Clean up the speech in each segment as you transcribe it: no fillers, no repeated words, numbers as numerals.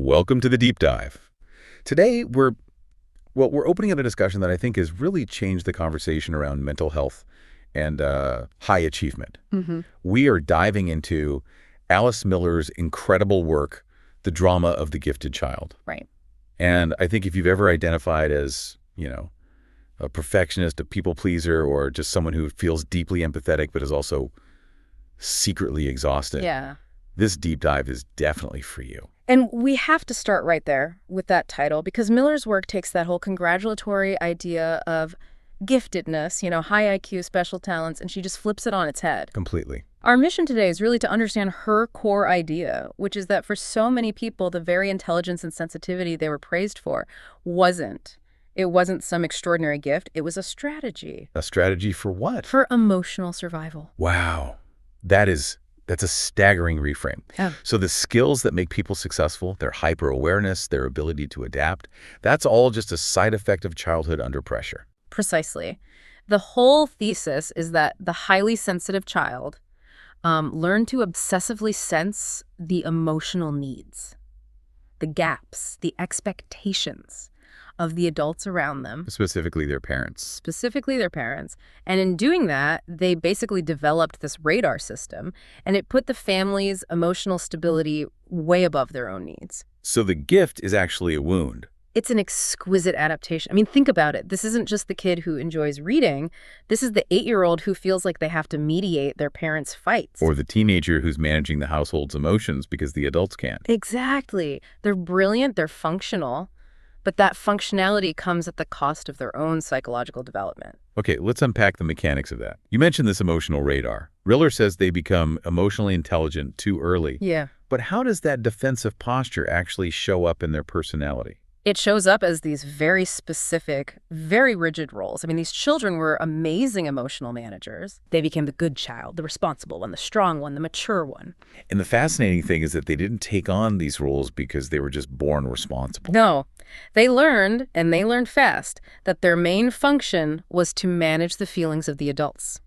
Welcome to the deep dive. Today, we're opening up a discussion that I think has really changed the conversation around mental health and high achievement. We are diving into Alice Miller's incredible work, The Drama of the Gifted Child. Right. And I think if you've ever identified as, a perfectionist, a people pleaser, or just someone who feels deeply empathetic but is also secretly exhausted, Yeah. this deep dive is definitely for you. And we have to start right there with that title because Miller's work takes that whole congratulatory idea of giftedness, high IQ, special talents, and she just flips it on its head. Completely. Our mission today is really to understand her core idea, which is that for so many people, the very intelligence and sensitivity they were praised for wasn't. It wasn't some extraordinary gift. It was a strategy. A strategy for what? For emotional survival. Wow. That's a staggering reframe. Yeah. So the skills that make people successful, their hyper-awareness, their ability to adapt, that's all just a side effect of childhood under pressure. Precisely. The whole thesis is that the highly sensitive child learned to obsessively sense the emotional needs, the gaps, the expectations of the adults around them. Specifically their parents. And in doing that, they basically developed this radar system, and it put the family's emotional stability way above their own needs. So the gift is actually a wound. It's an exquisite adaptation. I mean, think about it. This isn't just the kid who enjoys reading. This is the 8-year-old who feels like they have to mediate their parents' fights. Or the teenager who's managing the household's emotions because the adults can't. Exactly. They're brilliant, they're functional, but that functionality comes at the cost of their own psychological development. Okay, let's unpack the mechanics of that. You mentioned this emotional radar. Riller says they become emotionally intelligent too early. Yeah. But how does that defensive posture actually show up in their personality? It shows up as these very specific, very rigid roles. I mean, these children were amazing emotional managers. They became the good child, the responsible one, the strong one, the mature one. And the fascinating thing is that they didn't take on these roles because they were just born responsible. No. They learned, and they learned fast, that their main function was to manage the feelings of the adults.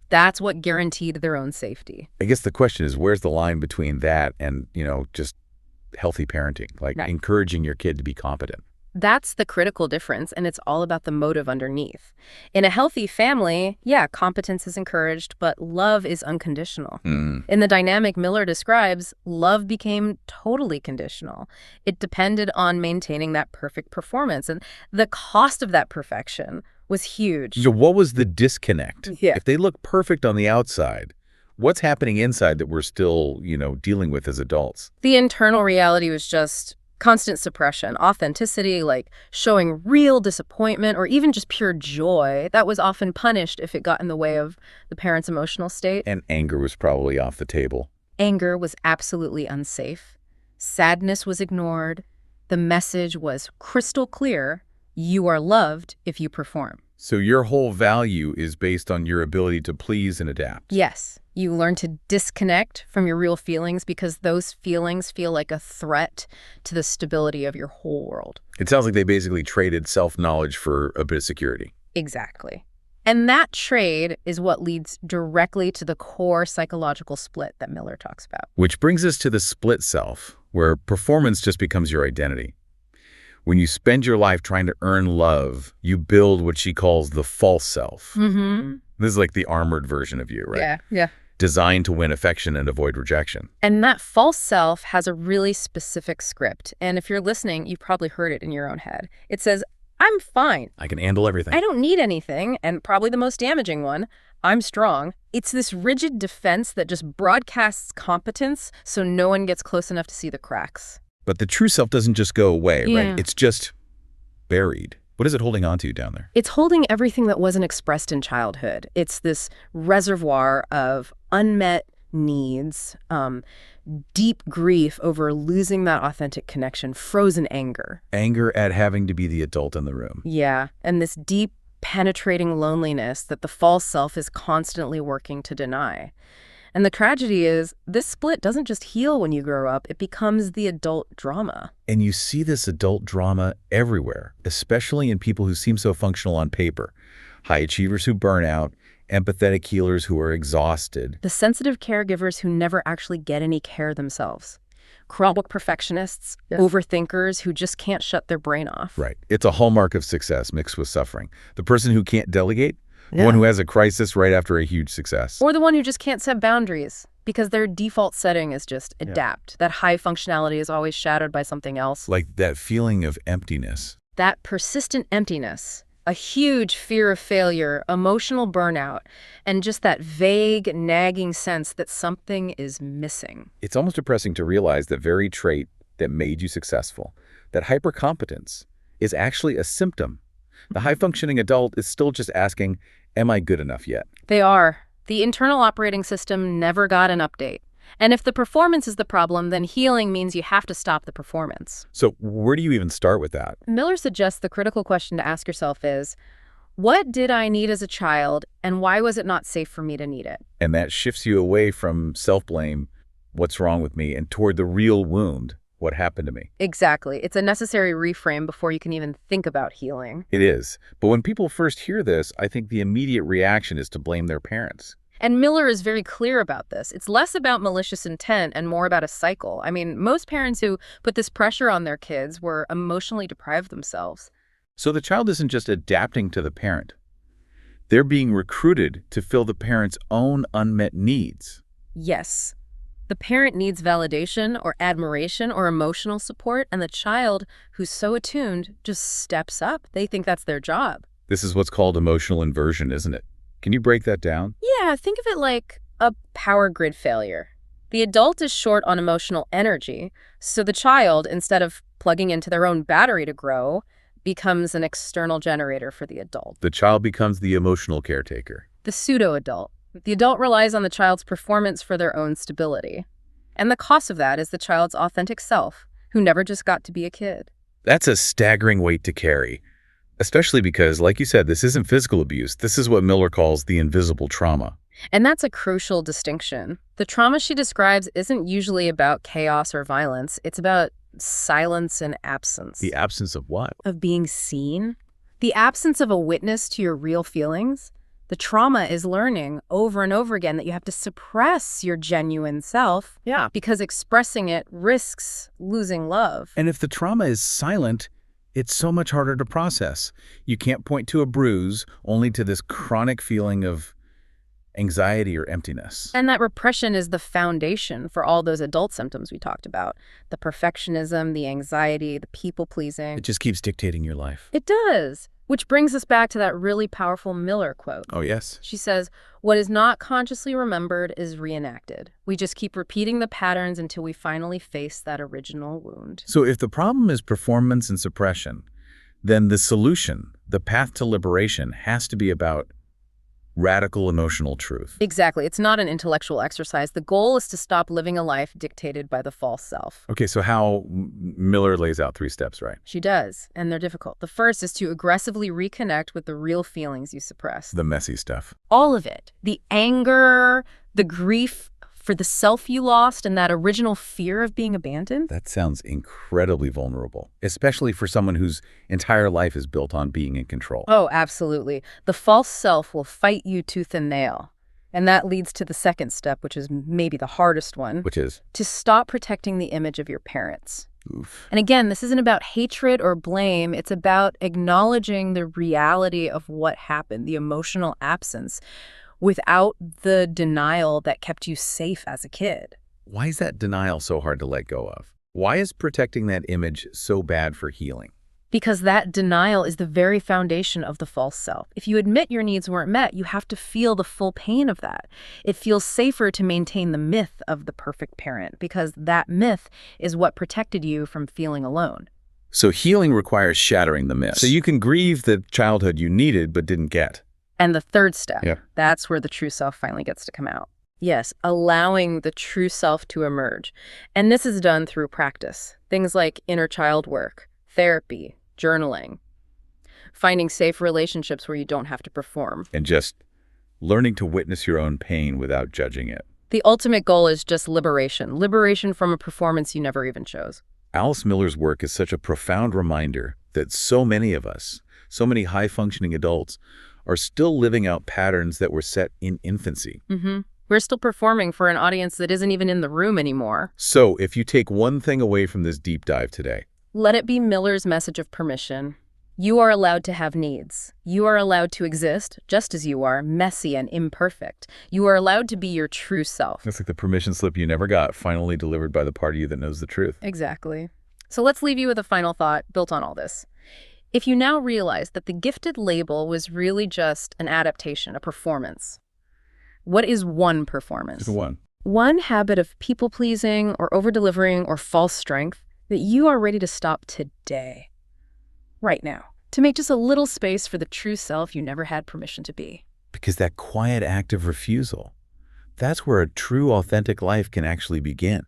That's what guaranteed their own safety. I guess the question is, where's the line between that and, just healthy parenting, like Right. encouraging your kid to be competent? That's the critical difference, and it's all about the motive underneath. In a healthy family, competence is encouraged, but love is unconditional. In the dynamic Miller describes, love became totally conditional. It depended on maintaining that perfect performance, and the cost of that perfection was huge. So what was the disconnect? Yeah. If they look perfect on the outside, what's happening inside that we're still, dealing with as adults? The internal reality was just constant suppression, authenticity, like showing real disappointment or even just pure joy. That was often punished if it got in the way of the parent's emotional state. And anger was probably off the table. Anger was absolutely unsafe. Sadness was ignored. The message was crystal clear. You are loved if you perform. So your whole value is based on your ability to please and adapt. Yes, you learn to disconnect from your real feelings because those feelings feel like a threat to the stability of your whole world. It sounds like they basically traded self-knowledge for a bit of security. Exactly. And that trade is what leads directly to the core psychological split that Miller talks about. Which brings us to the split self, where performance just becomes your identity. When you spend your life trying to earn love, you build what she calls the false self. This is like the armored version of you, right? Yeah. Designed to win affection and avoid rejection. And that false self has a really specific script. And if you're listening, you've probably heard it in your own head. It says, I'm fine. I can handle everything. I don't need anything. And probably the most damaging one, I'm strong. It's this rigid defense that just broadcasts competence so no one gets close enough to see the cracks. But the true self doesn't just go away, Yeah. right? It's just buried. What is it holding on to down there? It's holding everything that wasn't expressed in childhood. It's this reservoir of unmet needs, deep grief over losing that authentic connection, frozen anger. Anger at having to be the adult in the room. Yeah, and this deep, penetrating loneliness that the false self is constantly working to deny. And the tragedy is, this split doesn't just heal when you grow up, it becomes the adult drama. And you see this adult drama everywhere, especially in people who seem so functional on paper. High achievers who burn out, empathetic healers who are exhausted. The sensitive caregivers who never actually get any care themselves. Chronic perfectionists, overthinkers who just can't shut their brain off. Right. It's a hallmark of success mixed with suffering. The person who can't delegate, the one who has a crisis right after a huge success. Or the one who just can't set boundaries because their default setting is just adapt. That high functionality is always shadowed by something else. Like that feeling of emptiness. That persistent emptiness, a huge fear of failure, emotional burnout, and just that vague, nagging sense that something is missing. It's almost depressing to realize the very trait that made you successful, that hypercompetence, is actually a symptom. The high-functioning adult is still just asking, am I good enough yet? They are. The internal operating system never got an update. And if the performance is the problem, then healing means you have to stop the performance. So where do you even start with that? Miller suggests the critical question to ask yourself is, what did I need as a child, and why was it not safe for me to need it? And that shifts you away from self-blame, what's wrong with me, and toward the real wound, what happened to me. Exactly. It's a necessary reframe before you can even think about healing. It is. But when people first hear this, I think the immediate reaction is to blame their parents. And Miller is very clear about this. It's less about malicious intent and more about a cycle. I mean, most parents who put this pressure on their kids were emotionally deprived themselves. So the child isn't just adapting to the parent. They're being recruited to fill the parent's own unmet needs. Yes. The parent needs validation or admiration or emotional support, and the child, who's so attuned, just steps up. They think that's their job. This is what's called emotional inversion, isn't it? Can you break that down? Yeah, think of it like a power grid failure. The adult is short on emotional energy, so the child, instead of plugging into their own battery to grow, becomes an external generator for the adult. The child becomes the emotional caretaker. The pseudo-adult. The adult relies on the child's performance for their own stability. And the cost of that is the child's authentic self, who never just got to be a kid. That's a staggering weight to carry. Especially because, like you said, this isn't physical abuse. This is what Miller calls the invisible trauma. And that's a crucial distinction. The trauma she describes isn't usually about chaos or violence. It's about silence and absence. The absence of what? Of being seen. The absence of a witness to your real feelings. The trauma is learning over and over again that you have to suppress your genuine self. Yeah. Because expressing it risks losing love. And if the trauma is silent, it's so much harder to process. You can't point to a bruise, only to this chronic feeling of anxiety or emptiness. And that repression is the foundation for all those adult symptoms we talked about. The perfectionism, the anxiety, the people-pleasing. It just keeps dictating your life. It does. Which brings us back to that really powerful Miller quote. Oh, yes. She says, what is not consciously remembered is reenacted. We just keep repeating the patterns until we finally face that original wound. So if the problem is performance and suppression, then the solution, the path to liberation, has to be about radical emotional truth. Exactly. It's not an intellectual exercise. The goal is to stop living a life dictated by the false self. Okay, so how Miller lays out 3 steps, right? She does, and they're difficult. The first is to aggressively reconnect with the real feelings you suppress. The messy stuff. All of it. The anger, the grief for the self you lost, and that original fear of being abandoned. That sounds incredibly vulnerable, especially for someone whose entire life is built on being in control. Oh, absolutely. The false self will fight you tooth and nail. And that leads to the second step, which is maybe the hardest one. Which is? To stop protecting the image of your parents. Oof. And again, this isn't about hatred or blame. It's about acknowledging the reality of what happened, the emotional absence, without the denial that kept you safe as a kid. Why is that denial so hard to let go of? Why is protecting that image so bad for healing? Because that denial is the very foundation of the false self. If you admit your needs weren't met, you have to feel the full pain of that. It feels safer to maintain the myth of the perfect parent because that myth is what protected you from feeling alone. So healing requires shattering the myth. So you can grieve the childhood you needed but didn't get. And the third step, that's where the true self finally gets to come out. Yes, allowing the true self to emerge. And this is done through practice. Things like inner child work, therapy, journaling, finding safe relationships where you don't have to perform. And just learning to witness your own pain without judging it. The ultimate goal is just liberation. Liberation from a performance you never even chose. Alice Miller's work is such a profound reminder that so many of us, so many high-functioning adults, are still living out patterns that were set in infancy. We're still performing for an audience that isn't even in the room anymore. So, if you take one thing away from this deep dive today, Let it be Miller's message of permission. You are allowed to have needs. You are allowed to exist just as you are, messy and imperfect. You are allowed to be your true self. it's like the permission slip you never got, finally delivered by the part of you that knows the truth. Exactly. So let's leave you with a final thought built on all this. If you now realize that the gifted label was really just an adaptation, a performance, what is one performance? Just one. One habit of people-pleasing or over-delivering or false strength that you are ready to stop today, right now, to make just a little space for the true self you never had permission to be. Because that quiet act of refusal, that's where a true, authentic life can actually begin.